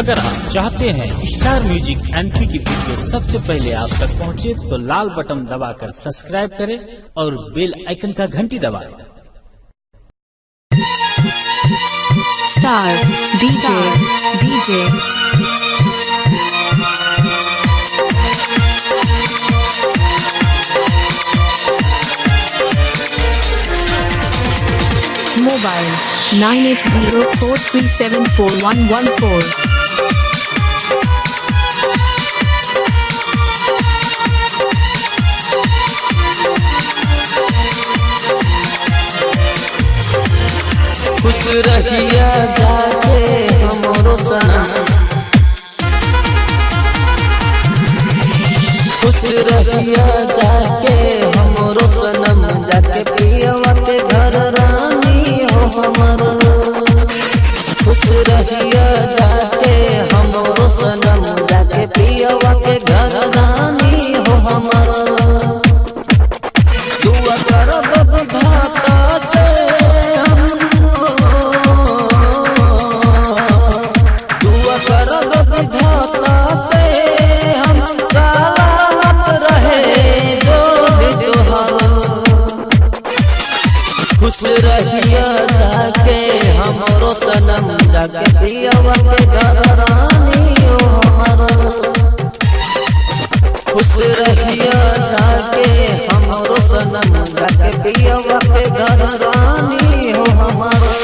अगर आप चाहते हैं स्टार म्यूजिक एंट्री की वीडियो सबसे पहले आप तक पहुंचे तो लाल बटन दबाकर सब्सक्राइब करें और बेल आइकन का घंटी दबाएं। Star DJ mobile 9804374114। खुश रहिया जाके हमरो सनम, खुश रहिया जाके हमरो सनम, जाके पियवा के घर रानी हो हमरो। खुश रहिया जाके हमरो सनम, जाके पियवा के घर रानी हो हमरो। दुआ करब विधाता से खुश रहिया जाके हमरो सनम, जाके पियवा के घर रानी हो हमरो। खुश रहिया जाके हमरो सनम, जाके पियवा के घर रानी हो हमरो।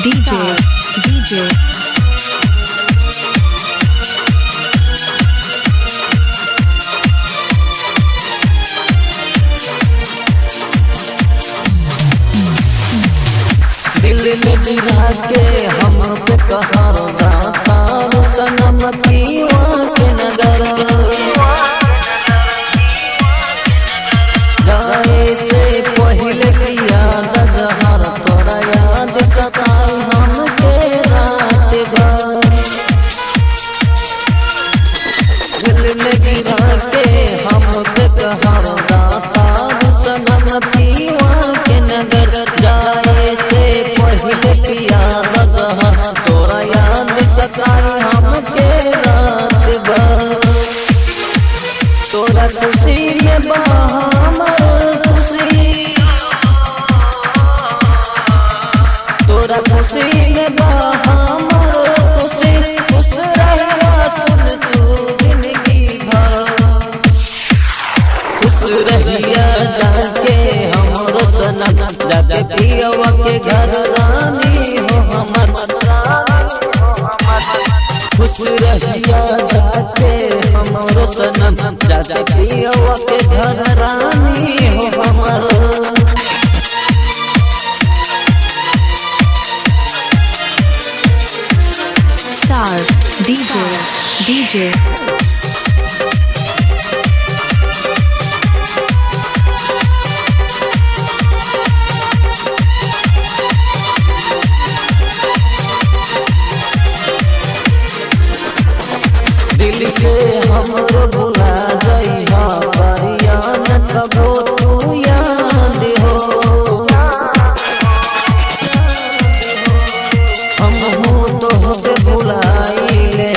डीजे दिल में गिरा के हम पे कहर दाता सनम, पीवा के नगर जाए से पहले पिया जहर, तोरा याद सताई हम के रात भर। दिल में गिरा के हम पे कहर दाता सनम, पीवा के नगर जाए से पहले पिया जहर, तोरा याद सताई हम के रात भर। तोरा खुशी में तोरा खुशी में हमर खुशी, खुश रहिया सुन तू जिंदगी भर। खुश रहिया जाके हमरो सनम, जाके पियवा के घर रानी हो हमर। खुश रहिया जाके हमरो सनम, जाके पियवा के घर रानी हो हमर। स्टार डीजे दिल से हमरो भुला जइहा, परिया न कबो तू याद हो। हम हो तो होके भुलाइले,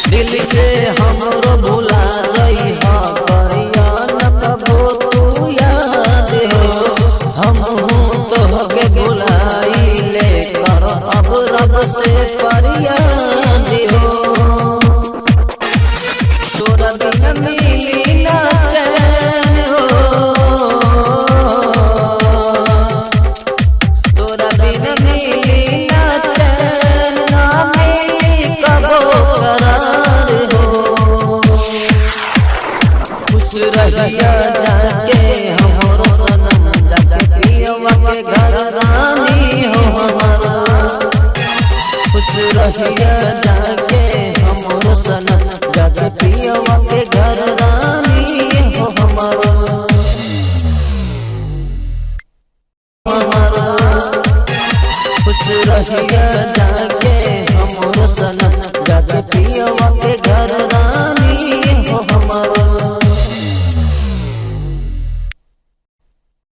दिल से हमरो भुला जइहा, परिया न कबो तू याद हो। हम तो होके भुलाइले, कर अब रब से फरियाद हो। तोरा बिन मिली ना चैन हो, तोरा बिन मिली ना चैन, ना मिली कबो करार हो। खुश रहिया जाके हमरो सनम, जाके पियवा के घर रानी हो हमरो। खुश रहिया जाके हमरो सनम, जाके पियवा के घर रानी हो हमरो। रहिया जाके हमरो सनम जाके पिया